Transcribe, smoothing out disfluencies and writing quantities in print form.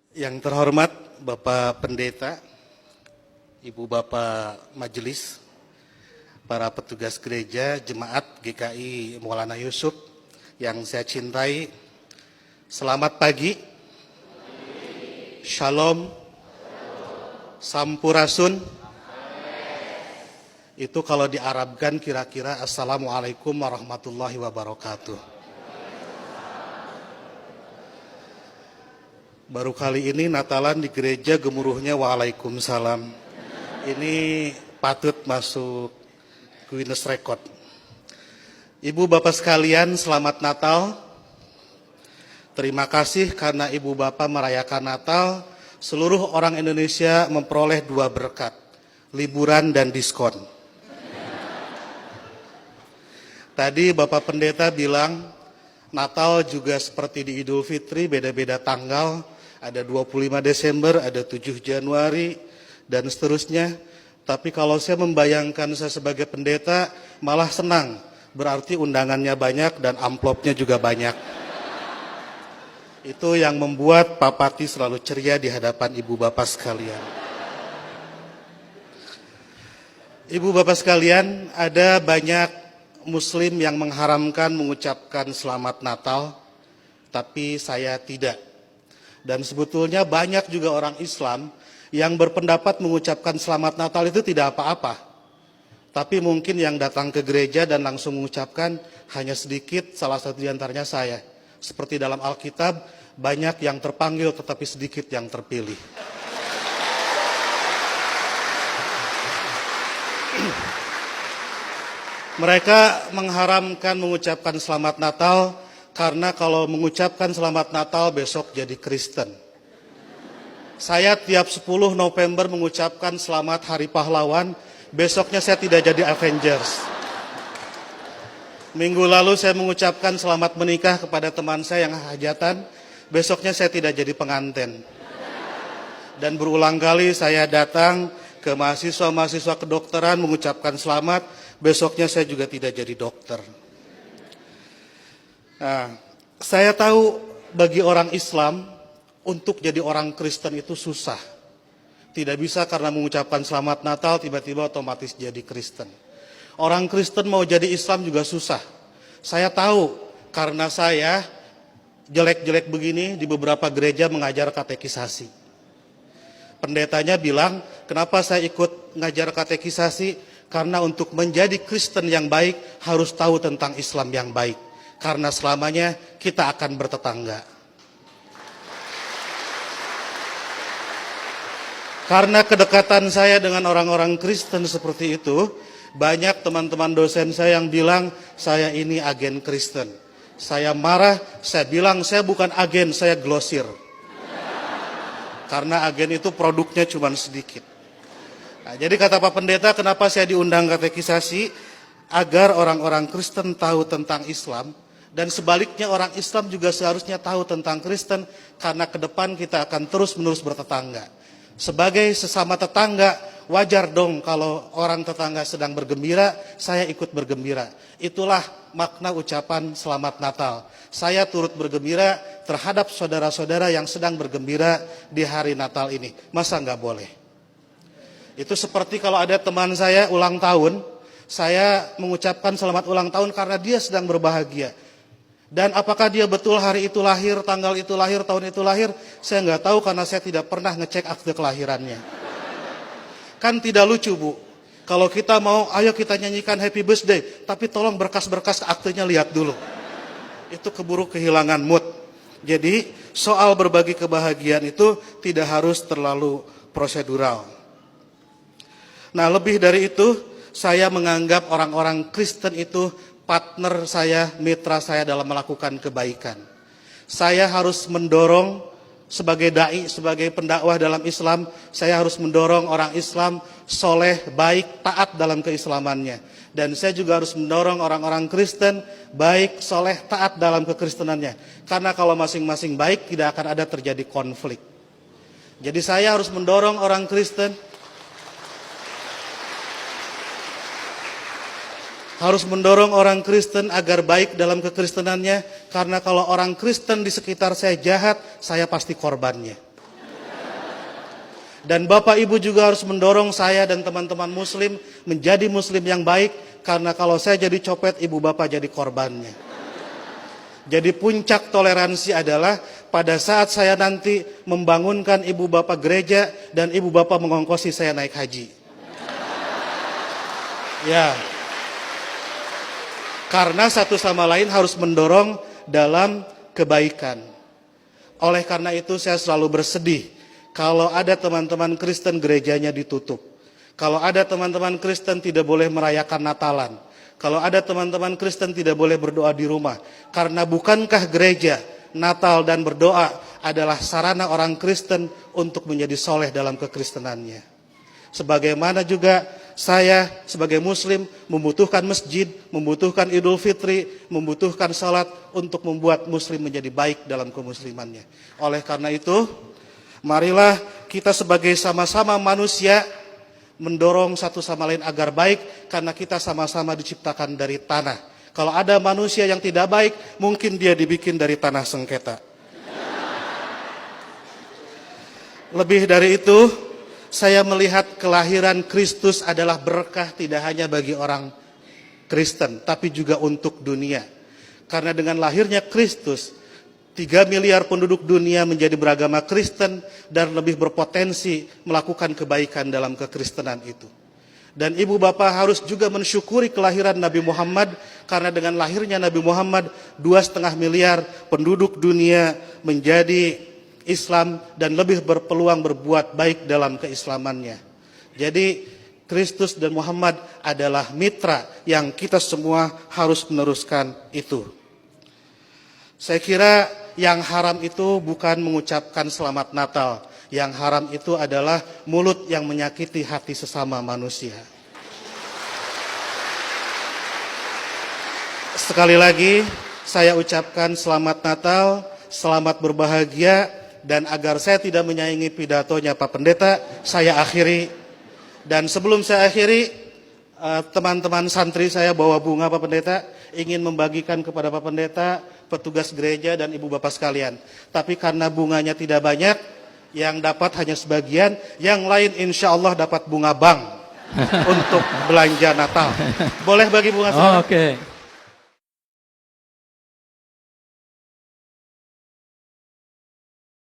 Yang terhormat Bapak Pendeta, Ibu Bapak Majelis, para petugas gereja, jemaat GKI Maulana Yusuf yang saya cintai, selamat pagi, Shalom, Sampurasun. Itu kalau diarabkan kira-kira Assalamualaikum warahmatullahi wabarakatuh. Baru kali ini Natalan di gereja gemuruhnya Waalaikumsalam. Ini patut masuk Guinness Record. Ibu bapak sekalian, selamat Natal. Terima kasih karena ibu bapak merayakan Natal. Seluruh orang Indonesia memperoleh 2 berkat, liburan dan diskon. Tadi Bapak Pendeta bilang Natal juga seperti di Idul Fitri, beda-beda tanggal. Ada 25 Desember, ada 7 Januari, dan seterusnya. Tapi kalau saya membayangkan saya sebagai pendeta, malah senang. Berarti undangannya banyak dan amplopnya juga banyak. Itu yang membuat Pak Pati selalu ceria di hadapan ibu bapak sekalian. Ibu bapak sekalian, ada banyak Muslim yang mengharamkan mengucapkan selamat Natal, tapi saya tidak. Dan sebetulnya banyak juga orang Islam yang berpendapat mengucapkan selamat Natal itu tidak apa-apa. Tapi mungkin yang datang ke gereja dan langsung mengucapkan hanya sedikit, salah satu di antaranya saya. Seperti dalam Alkitab, banyak yang terpanggil tetapi sedikit yang terpilih. Mereka mengharamkan mengucapkan selamat Natal karena kalau mengucapkan selamat Natal besok jadi Kristen. Saya tiap 10 November mengucapkan selamat Hari Pahlawan, besoknya saya tidak jadi Avengers. Minggu lalu saya mengucapkan selamat menikah kepada teman saya yang hajatan, besoknya saya tidak jadi pengantin. Dan berulang kali saya datang ke mahasiswa-mahasiswa kedokteran mengucapkan selamat, besoknya saya juga tidak jadi dokter. Nah, saya tahu bagi orang Islam untuk jadi orang Kristen itu susah. Tidak bisa karena mengucapkan selamat Natal tiba-tiba otomatis jadi Kristen. Orang Kristen mau jadi Islam juga susah. Saya tahu karena saya jelek-jelek begini di beberapa gereja mengajar katekisasi. Pendetanya bilang, kenapa saya ikut ngajar katekisasi? Karena untuk menjadi Kristen yang baik harus tahu tentang Islam yang baik. Karena selamanya kita akan bertetangga. Karena kedekatan saya dengan orang-orang Kristen seperti itu, banyak teman-teman dosen saya yang bilang, saya ini agen Kristen. Saya marah, saya bilang, saya bukan agen, saya glosir. Karena agen itu produknya cuma sedikit. Nah, jadi kata Pak Pendeta, kenapa saya diundang katekisasi? Agar orang-orang Kristen tahu tentang Islam, dan sebaliknya orang Islam juga seharusnya tahu tentang Kristen, karena ke depan kita akan terus-menerus bertetangga. Sebagai sesama tetangga, wajar dong kalau orang tetangga sedang bergembira, saya ikut bergembira. Itulah makna ucapan selamat Natal. Saya turut bergembira terhadap saudara-saudara yang sedang bergembira di hari Natal ini. Masa nggak boleh? Itu seperti kalau ada teman saya ulang tahun, saya mengucapkan selamat ulang tahun karena dia sedang berbahagia. Dan apakah dia betul hari itu lahir, tanggal itu lahir, tahun itu lahir, saya nggak tahu karena saya tidak pernah ngecek akte kelahirannya. Kan tidak lucu, Bu. Kalau kita mau, ayo kita nyanyikan happy birthday, tapi tolong berkas-berkas aktenya lihat dulu. Itu keburu kehilangan mood. Jadi soal berbagi kebahagiaan itu tidak harus terlalu prosedural. Nah, lebih dari itu, saya menganggap orang-orang Kristen itu partner saya, mitra saya dalam melakukan kebaikan. Saya harus mendorong sebagai dai, sebagai pendakwah dalam Islam, saya harus mendorong orang Islam soleh, baik, taat dalam keislamannya. Dan saya juga harus mendorong orang-orang Kristen baik, soleh, taat dalam kekristenannya. Karena kalau masing-masing baik, tidak akan ada terjadi konflik. Jadi saya harus mendorong orang Kristen agar baik dalam kekristenannya, karena kalau orang Kristen di sekitar saya jahat, saya pasti korbannya. Dan Bapak Ibu juga harus mendorong saya dan teman-teman muslim menjadi muslim yang baik, karena kalau saya jadi copet, ibu bapak jadi korbannya. Jadi puncak toleransi adalah pada saat saya nanti membangunkan ibu bapak gereja dan ibu bapak mengongkosi saya naik haji. Ya. Karena satu sama lain harus mendorong dalam kebaikan. Oleh karena itu saya selalu bersedih kalau ada teman-teman Kristen gerejanya ditutup. Kalau ada teman-teman Kristen tidak boleh merayakan Natalan. Kalau ada teman-teman Kristen tidak boleh berdoa di rumah. Karena bukankah gereja, Natal dan berdoa adalah sarana orang Kristen untuk menjadi soleh dalam kekristenannya. Sebagaimana juga saya sebagai muslim membutuhkan masjid, membutuhkan Idul Fitri, membutuhkan salat untuk membuat muslim menjadi baik dalam kemuslimannya. Oleh karena itu, marilah kita sebagai sama-sama manusia mendorong satu sama lain agar baik, karena kita sama-sama diciptakan dari tanah. Kalau ada manusia yang tidak baik, mungkin dia dibikin dari tanah sengketa. Lebih dari itu, saya melihat kelahiran Kristus adalah berkah tidak hanya bagi orang Kristen, tapi juga untuk dunia. Karena dengan lahirnya Kristus, 3 miliar penduduk dunia menjadi beragama Kristen dan lebih berpotensi melakukan kebaikan dalam kekristenan itu. Dan ibu bapak harus juga mensyukuri kelahiran Nabi Muhammad, karena dengan lahirnya Nabi Muhammad 2,5 miliar penduduk dunia menjadi Islam dan lebih berpeluang berbuat baik dalam keislamannya. Jadi Kristus dan Muhammad adalah mitra yang kita semua harus meneruskan itu. Saya kira yang haram itu bukan mengucapkan selamat Natal. Yang haram itu adalah mulut yang menyakiti hati sesama manusia. Sekali lagi saya ucapkan selamat Natal, selamat berbahagia. Dan agar saya tidak menyaingi pidatonya Pak Pendeta, saya akhiri. Dan sebelum saya akhiri, teman-teman santri saya bawa bunga Pak Pendeta, ingin membagikan kepada Pak Pendeta, petugas gereja dan ibu bapak sekalian. Tapi karena bunganya tidak banyak, yang dapat hanya sebagian, yang lain insya Allah dapat bunga bank untuk belanja Natal. Boleh bagi bunga saya? Oke.